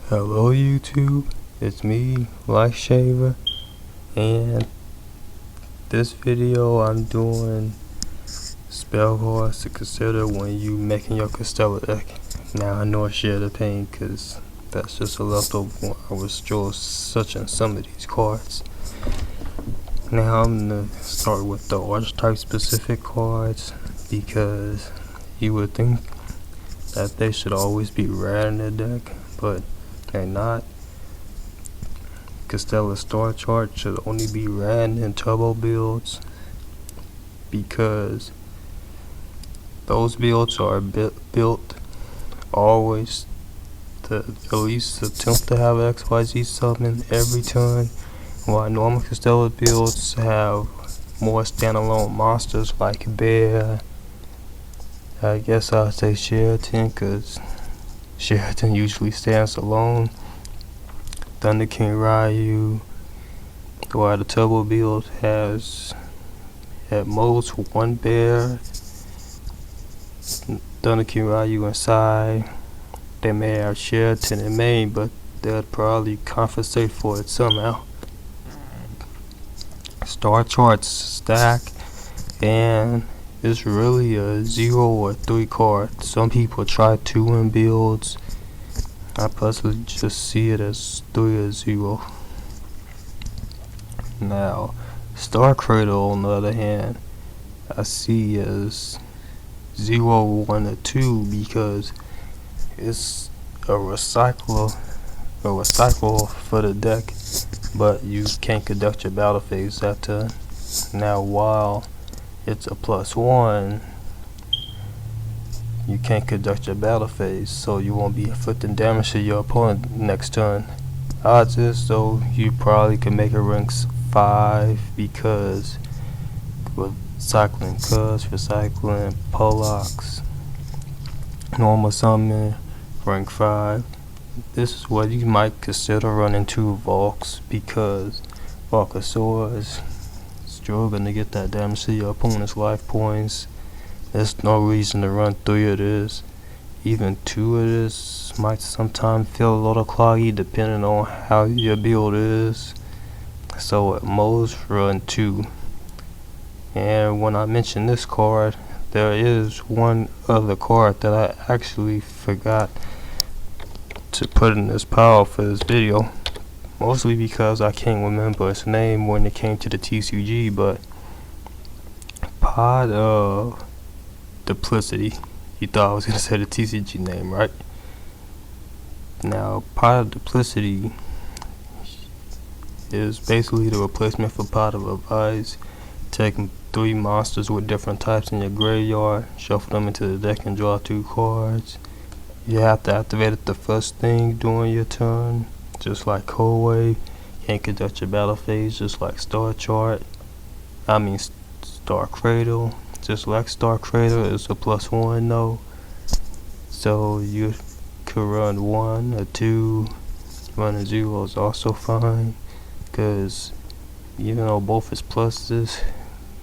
Hello YouTube, it's me, Life Shaver, and this video I'm doing spell cards to consider when you making your Constellar deck. Now I know I share the pain because that's just a leftover one. I was just searching some of these cards. Now I'm gonna start with the archetype specific cards because you would think that they should always be rare in the deck, but they're not. Constellar star chart should only be ran in turbo builds because those builds are built always to at least attempt to have XYZ summon every turn, while normal Constellar builds have more standalone monsters like Bear. I guess I'll say Sheraton because Sheraton usually stands alone. Thunder King Ryu, while the turbo build has at most one Bear, Thunder King Ryu inside. They may have Sheraton in main, but they'll probably compensate for it somehow. Star charts stack, and it's really a 0 or 3 card. Some people try 2 in builds. I personally just see it as 3 or 0. Now, Star Cradle on the other hand, I see as 0, 1, or 2 because it's a recycle for the deck, but you can't conduct your battle phase that turn. Now, while it's a +1, you can't conduct your battle phase, so you won't be inflicting damage to your opponent next turn. Odds is though you probably can make a rank 5 because with cycling Cuz, recycling Pollox, normal summon, rank 5. This is what you might consider running 2 Valks because Valkosaurus struggling to get that damage to your opponent's life points. There's no reason to run 3 of this. Even 2 of this might sometimes feel a little cloggy depending on how your build is. So at most run 2. And when I mention this card, there is one other card that I actually forgot to put in this pile for this video. Mostly because I can't remember its name when it came to the TCG, but Pod of Duplicity. You thought I was gonna say the TCG name, right? Now, Pot of Duplicity is basically the replacement for Pot of Advice. Taking 3 monsters with different types in your graveyard, shuffle them into the deck and draw 2 cards. You have to activate it the first thing during your turn, just like Cold Wave. You can't conduct your battle phase just like Star Cradle. Just like Star Cradle, it's a +1 though. So you could run 1 or 2. Running 0 is also fine, because even though both is pluses,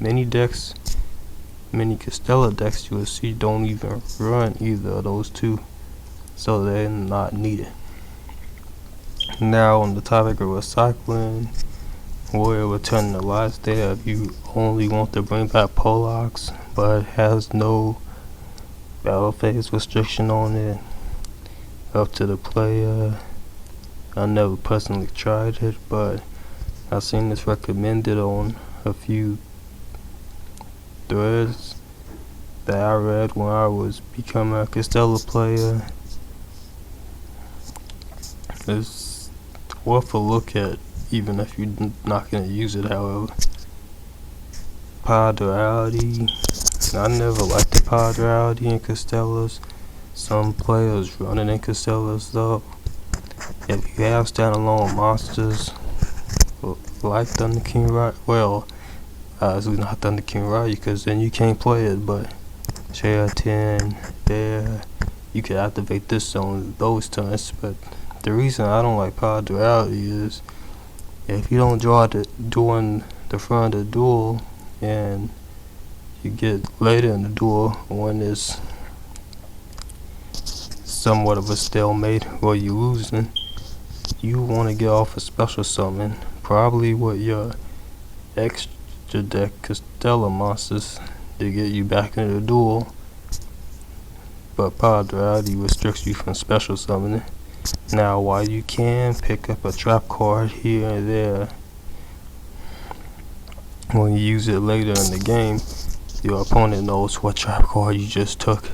many Constellar decks you will see don't even run either of those 2, so they're not needed. Now on the topic of recycling, Warrior returning to life there if you only want to bring back Pollox, but it has no battle phase restriction on it. Up to the player. I never personally tried it, but I've seen this recommended on a few threads that I read when I was becoming a Constellar player. It's worth a look at, even if you're not going to use it. However, Power Duality, I never liked the Power Duality in Constellars. Some players run it in Constellars though. If you have standalone monsters like Thunder King Ryu, well, it's not Thunder King Ryu because then you can't play it, but Sheraton, Bear, you can activate this on those turns. But the reason I don't like Power Duality is if you don't draw it during the front of the duel and you get later in the duel when there's somewhat of a stalemate or you're losing, you want to get off a special summon, probably with your extra deck Constellar monsters to get you back into the duel, but Power Duality restricts you from special summoning. Now, while you can pick up a trap card here and there, when you use it later in the game, your opponent knows what trap card you just took,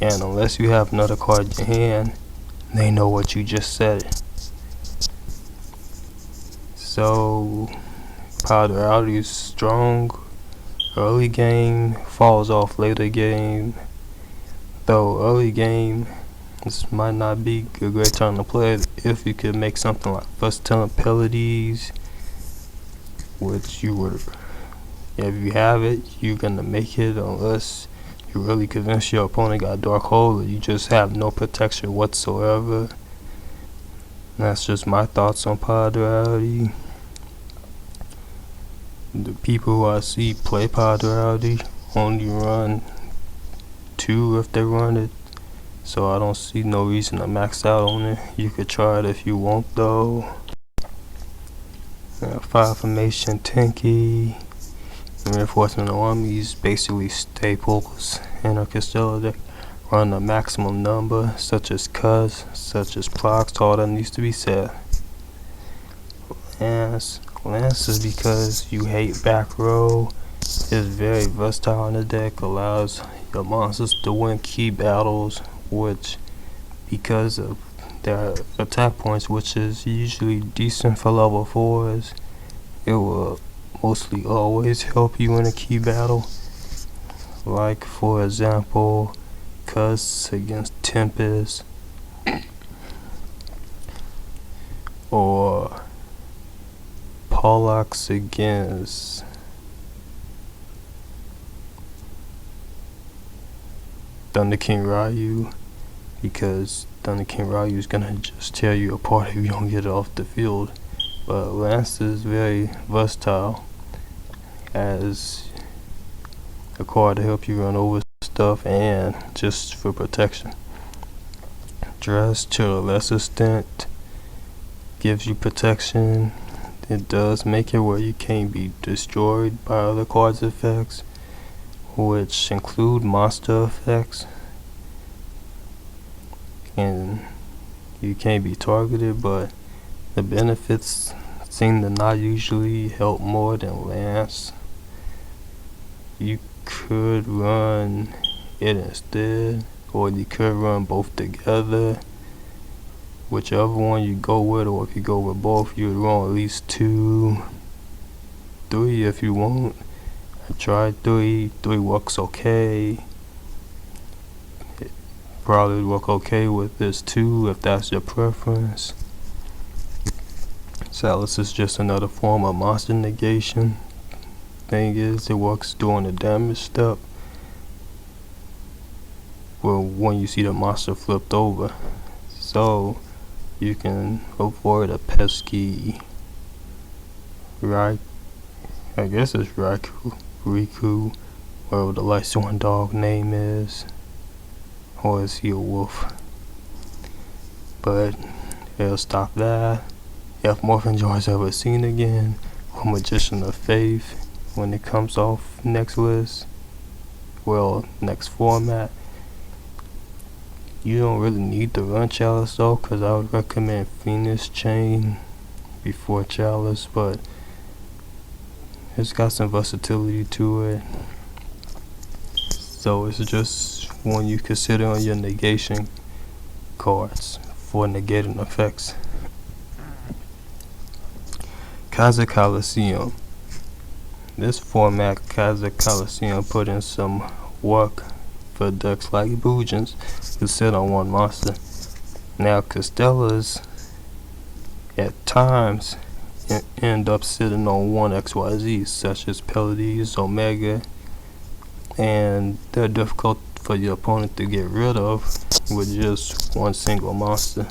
and unless you have another card in your hand, they know what you just said. So, Power Duality is strong early game, falls off later game. Though early game, this might not be a great time to play it if you could make something like first talent penalties, which you would, if you have it, you're gonna make it unless you really convince your opponent got Dark Hole or you just have no protection whatsoever. And that's just my thoughts on Power Duality. The people who I see play Power Duality only run 2 if they run it, so I don't see no reason to max out on it. You could try it if you want though. 5 formation Tinky, reinforcement armies, basically staples in a Constellar deck. Run a maximum number, such as Cuz, such as Procs, all that needs to be said. Lance is because you hate back row. It's very versatile in the deck, allows your monsters to win key battles, which, because of their attack points, which is usually decent for level 4s, it will mostly always help you in a key battle. Like, for example, Cuss against Tempest, or Pollux against Thunder King Ryu, because Thunder King Ryu is gonna just tear you apart if you don't get it off the field. But Lance is very versatile as a card to help you run over stuff and just for protection. Dress, to a lesser extent, gives you protection. It does make it where you can't be destroyed by other cards' effects, which include monster effects, and you can't be targeted, but the benefits seem to not usually help more than Lance. You could run it instead, or you could run both together. Whichever one you go with, or if you go with both, you would run at least 2, 3 if you want. I tried 3 works okay. It probably would work okay with this 2 if that's your preference. Salus is just another form of monster negation. Thing is, it works during the damage step, well, when you see the monster flipped over, so you can avoid a pesky I guess it's Riku, whatever the light sworn dog name is, or is he a wolf? But it'll stop that. If Morphin Joy's ever seen again, or Magician of Faith, when it comes off next list, well, next format, you don't really need to run Chalice though, because I would recommend Phoenix Chain before Chalice, but it's got some versatility to it. So it's just one you consider on your negation cards for negating effects. Kaiser Coliseum. This format, Kaiser Coliseum, put in some work for decks like Bujins to sit on one monster. Now Constellars at times end up sitting on one XYZ, such as Pleiades, Omega, and they're difficult for your opponent to get rid of with just one single monster.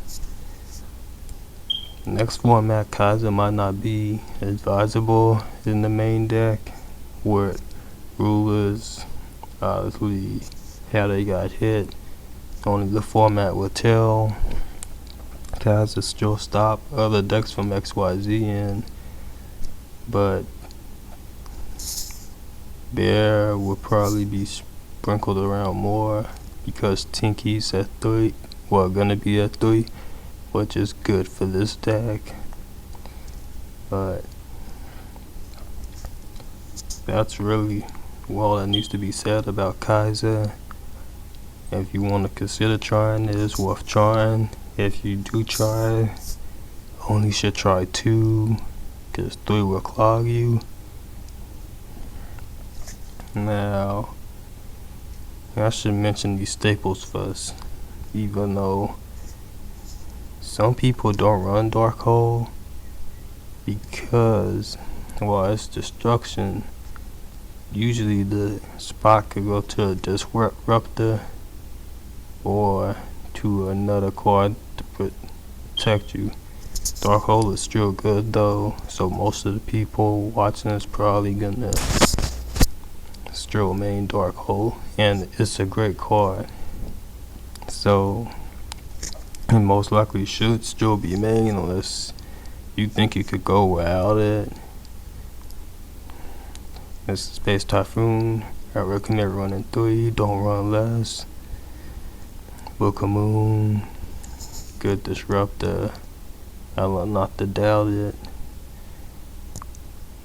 Next format, Kaiser might not be advisable in the main deck, where rulers obviously how they got hit. Only the format will tell. Kaiser still stop other decks from XYZ, but Bear will probably be sprinkled around more because Tinky's at 3, well, gonna be at 3, which is good for this deck. But that's really all that needs to be said about Kaiser. If you want to consider trying it, it's worth trying. If you do try, only should try 2, because 3 will clog you. Now, I should mention these staples first, even though some people don't run Dark Hole because, well, it's destruction. Usually the spot could go to a disruptor or to another card to protect you. Dark Hole is still good though, so most of the people watching is probably gonna still main Dark Hole, and it's a great card. So it most likely should still be main unless you think you could go without it. This is Space Typhoon. I recommend running 3, don't run less. Book of Moon, good disruptor. I'll not to doubt it.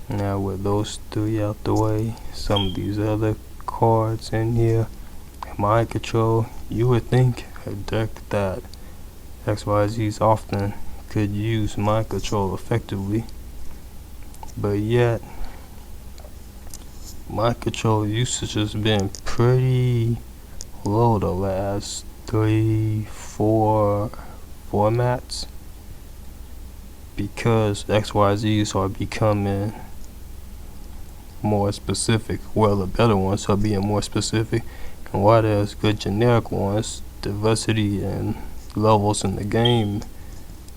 Now with those 3 out the way, some of these other cards in here. Mind Control, you would think a deck that XYZs often could use Mind Control effectively, but yet Mind Control usage has been pretty low the last 3-4 formats because XYZs are becoming more specific. Well, the better ones are being more specific, and while there's good generic ones, diversity and levels in the game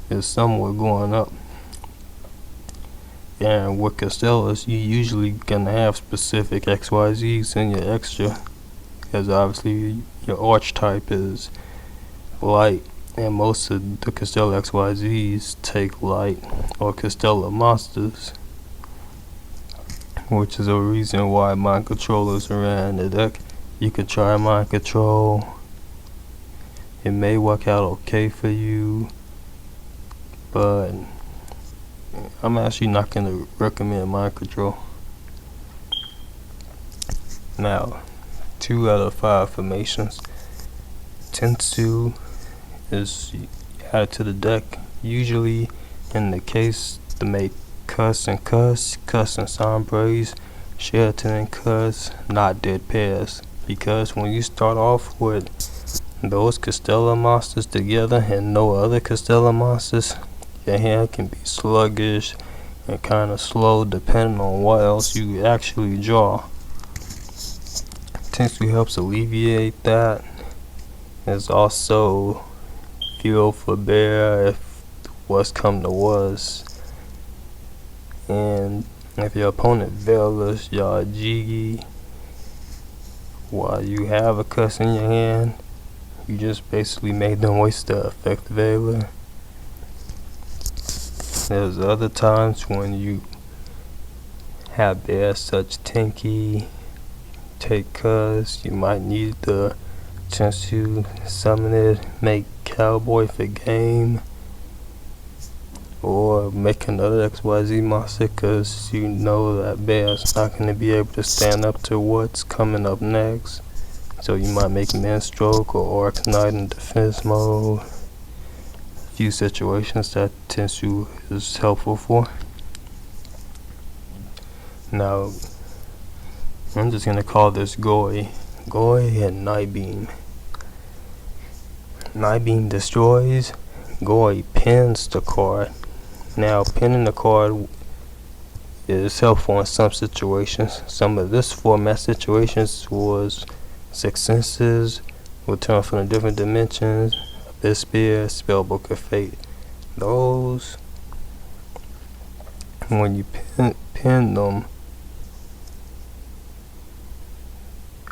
is somewhat going up. And with Constellars, you usually gonna have specific XYZs in your extra, because obviously your archetype is light, and most of the Constellar XYZs take light or Constellar monsters, which is a reason why Mind Controllers are in the deck. You can try Mind Control. It may work out okay for you, but I'm actually not going to recommend Mind Control. Now, 2 out of 5 formations. Tensu is added to the deck, usually in the case to make Cuss and Sombres, Sheraton and Cuss, not dead pairs. Because when you start off with those Constellar monsters together and no other Constellar monsters, your hand can be sluggish and kind of slow depending on what else you actually draw. Tensu helps alleviate that. There's also fuel for Bear if what's come to was. And if your opponent Veilers, y'all jiggy while you have a Cuss in your hand, you just basically made them waste the effect Veiler. There's other times when you have Bear such Tinky, take Cuss, you might need the chance to summon it, make Cowboy for game, or make another XYZ monster because you know that Bear's not going to be able to stand up to what's coming up next. So you might make Mindstroke or Arcanite in defense mode. A few situations that Tensu is helpful for. Now, I'm just going to call this Goi and Night Beam. Night Beam destroys, Goi pins the card. Now, pinning the card is helpful in some situations. Some of this format situations was Six Senses, Return from the Different Dimensions, Abyss Spear, Spellbook of Fate. Those, when you pin them,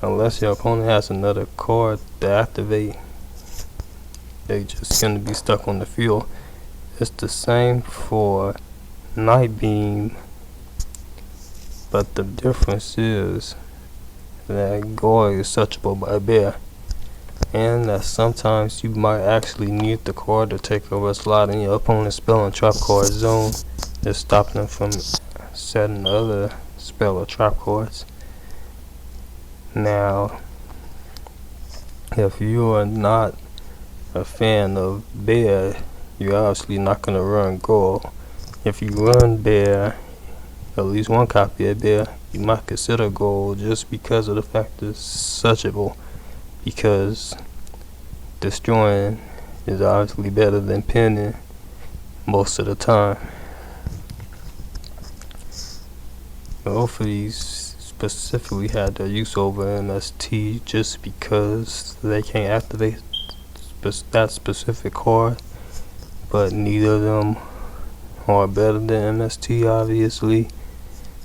unless your opponent has another card to activate, they're just going to be stuck on the field. It's the same for Night Beam, but the difference is that Gore is searchable by bear, and that sometimes you might actually need the card to take over a slot in your opponent's spell and trap card zone to stop them from setting other spell or trap cards. Now, if you are not a fan of bear, you're obviously not going to run Gore. If you run bear, at least one copy of bear, you might consider Gore just because of the fact that it's searchable, because destroying is obviously better than pinning most of the time. Both of these specifically had their use over MST just because they can't activate that specific card, but neither of them are better than MST, obviously.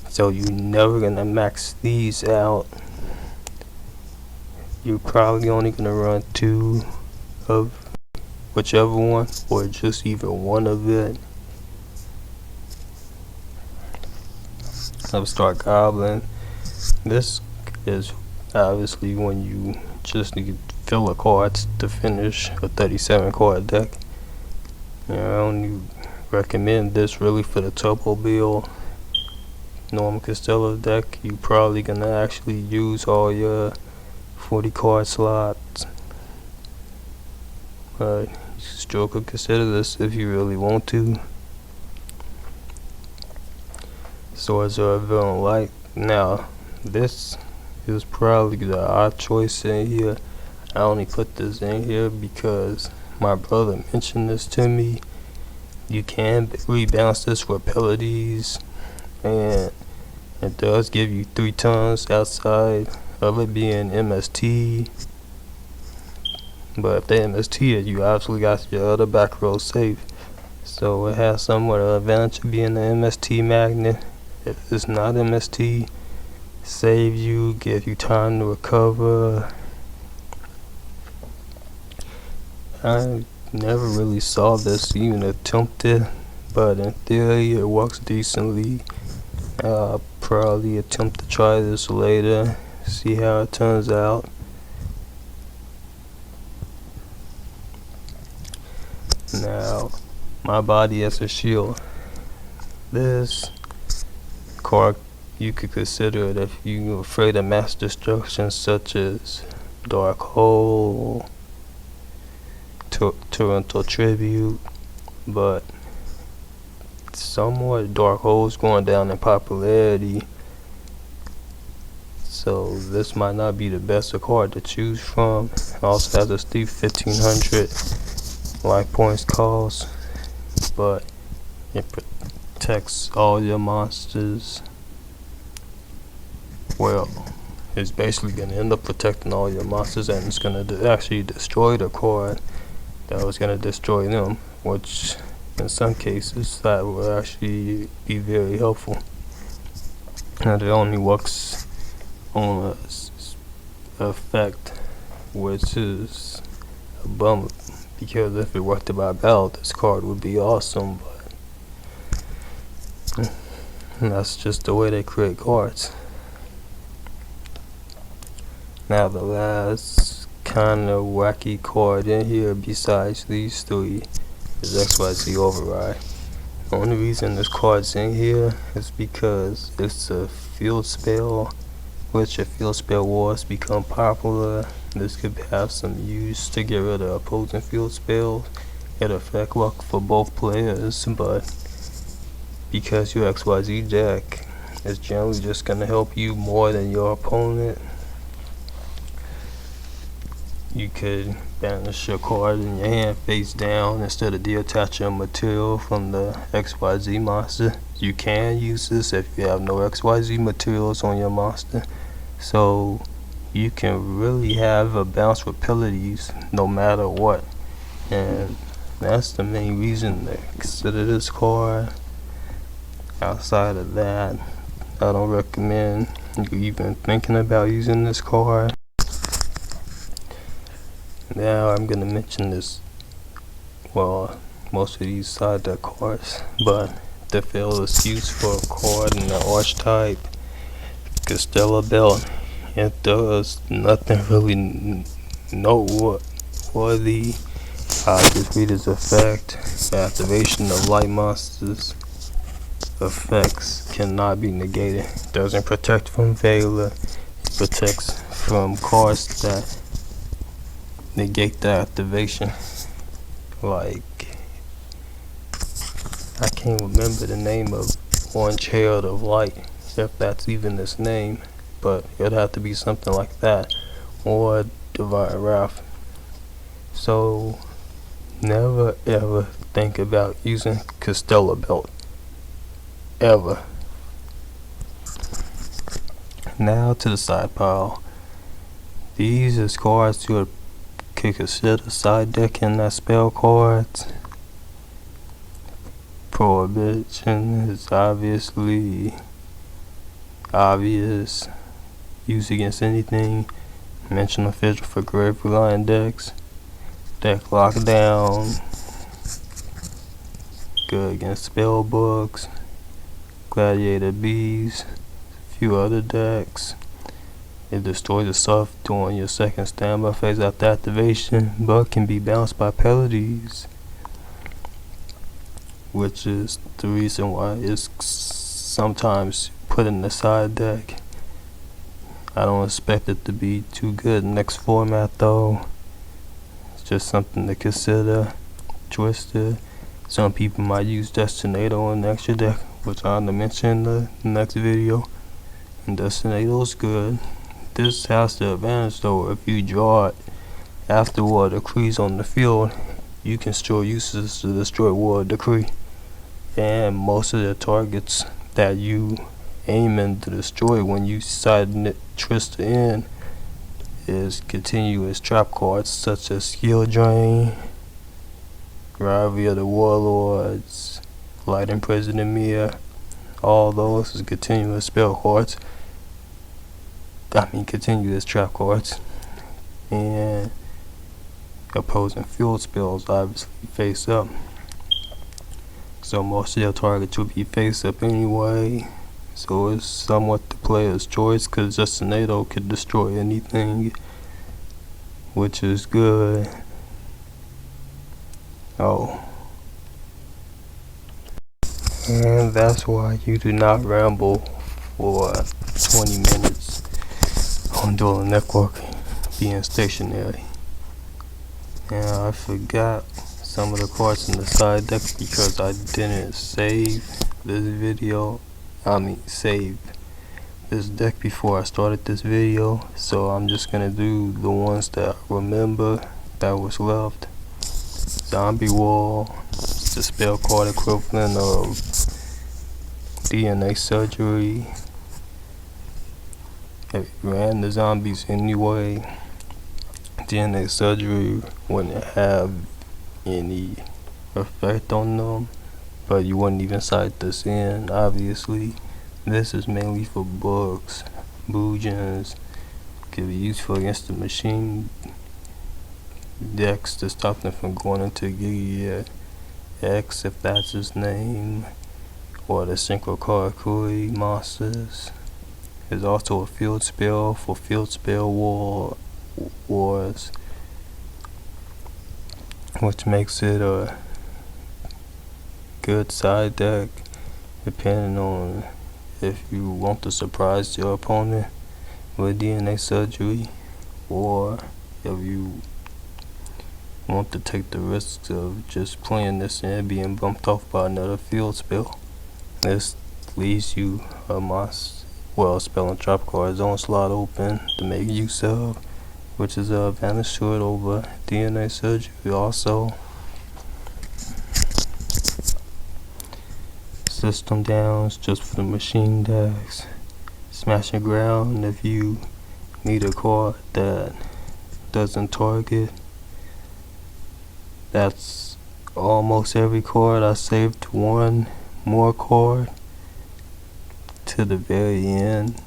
So you're never gonna max these out. You're probably only gonna run 2 of whichever one, or just even one of it. Upstart Goblin. This is obviously when you just need filler cards to finish a 37 card deck. I only recommend this really for the turbo build. Normal Constellar deck, you probably gonna actually use all your 40 card slots, but you still could consider this if you really want to. Swords are a villain light. Now, this is probably the odd choice in here. I only put this in here because my brother mentioned this to me. You can rebalance this for abilities, and it does give you 3 tons outside of it being MST. But if they MST it, you obviously got your other back row safe. So it has somewhat of an advantage of being an MST magnet. If it's not MST, save you, give you time to recover. I never really saw this even attempted, but in theory it works decently. I'll probably attempt to try this later, see how it turns out. Now, my body as a shield. This card you could consider it if you're afraid of mass destruction such as Dark Hole, Torrential Tribute, but somewhat Dark Hole's going down in popularity, so this might not be the best card to choose from. It also has a steep 1500 life points cost, but it protects all your monsters. Well, it's basically going to end up protecting all your monsters, and it's going to actually destroy the card that was going to destroy them, which in some cases that will actually be very helpful. And it only works on a effect, which is a bummer, because if it worked by battle, this card would be awesome, but that's just the way they create cards. Now the last kind of wacky card in here besides these 3 is XYZ Override. The only reason this card's in here is because it's a field spell, which if field spell wars become popular, this could have some use to get rid of opposing field spells. It effect work for both players, but because your XYZ deck is generally just going to help you more than your opponent, you could banish your card in your hand face down instead of detaching material from the XYZ monster. You can use this if you have no XYZ materials on your monster, so you can really have a bounce with abilities no matter what, and that's the main reason to consider this card. Outside of that, I don't recommend you even thinking about using this card. Now I'm gonna mention this, well, most of these side deck cards, but to fill excuse for a card in the archetype Constellar belt, it does nothing really noteworthy. Just read its effect. Activation of light monsters effects cannot be negated. Doesn't protect from failure. It protects from cards that negate the activation. Like, I can't remember the name of Orange Herald of Light, if that's even its name, but it'd have to be something like that, or Divine Wrath. So never ever think about using Constellar belt, ever. Now to the side pile. These is cards you could consider side decking as spell cards. Prohibition is obviously obvious. Use against anything. Mention official for grave reliant decks. Deck lockdown. Good against spell books. Gladiator bees. A few other decks. It destroys itself during your second standby phase after activation, but can be bounced by penalties, which is the reason why it's sometimes put in the side deck. I don't expect it to be too good next format though. It's just something to consider. Twisted. Some people might use Destinator in the extra deck, which I'm gonna mention in the next video. And Destinator is good. This has the advantage though, if you draw it after War Decrees on the field, you can store uses to destroy War Decree. And most of the targets that you aiming to destroy when you side twist in is continuous trap cards such as Skill Drain, Rivalry of the Warlords, Light Imprisoned Mir. All those is continuous spell cards. Continuous trap cards. And opposing field spells obviously face up. So most of your targets will be face up anyway. So it's somewhat the player's choice, because Destinator could destroy anything, which is good. Oh. And that's why you do not ramble for 20 minutes on dual networking, being stationary. And I forgot some of the cards in the side deck because I didn't save this video. Save this deck before I started this video, so I'm just gonna do the ones that I remember that was left. Zombie Wall, the spell card equivalent of DNA Surgery. It ran the zombies anyway. DNA Surgery wouldn't have any effect on them, but you wouldn't even cite this in, obviously. This is mainly for books. Boojins can be useful against the machine decks to stop them from going into Giga X, if that's his name, or the Synchro Card Kui monsters. There's also a field spell for field spell wars, which makes it a good side deck depending on if you want to surprise your opponent with DNA Surgery, or if you want to take the risks of just playing this and being bumped off by another field spell. This leaves you a spell and trap cards on slot open to make use of, which is a advantage to it over DNA Surgery. Also, system downs just for the machine decks. Smashing ground if you need a card that doesn't target. That's almost every card. I saved one more card to the very end,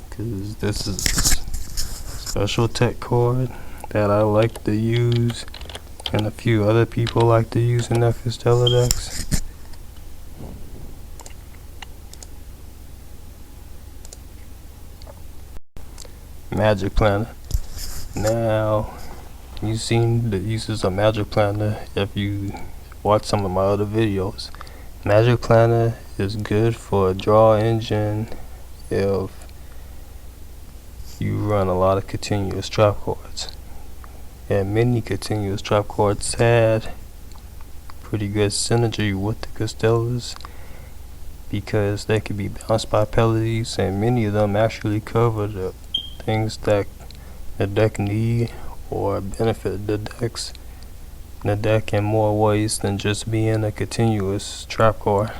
because this is a special tech card that I like to use and a few other people like to use in their Constellar decks. Magic Planner. Now, you've seen the uses of Magic Planner if you watch some of my other videos. Magic Planner is good for a draw engine if you run a lot of continuous trap cards. And many continuous trap cards had pretty good synergy with the Constellars because they could be bounced by penalties, and many of them actually cover the things that the deck need or benefit the deck in more ways than just being a continuous trap card.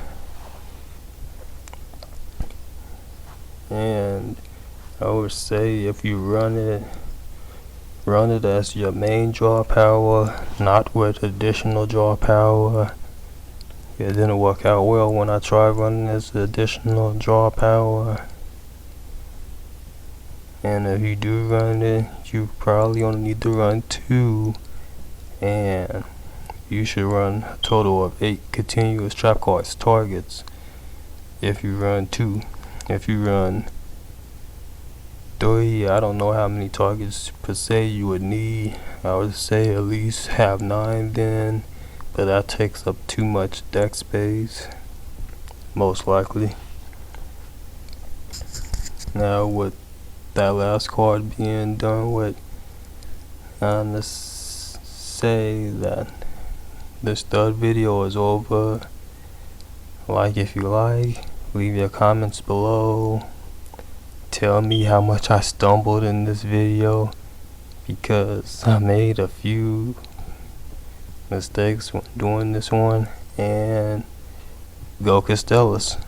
And I would say if you run it as your main draw power, not with additional draw power. It didn't work out well when I tried running as the additional draw power. And if you do run it, you probably only need to run 2, and you should run a total of 8 continuous trap cards targets if you run 2. If you run 3, I don't know how many targets per se you would need. I would say at least have 9 then, but that takes up too much deck space, most likely. Now with that last card being done with, let's say that this third video is over. Like if you like, leave your comments below. Tell me how much I stumbled in this video, because I made a few mistakes when doing this one. And go Constellars.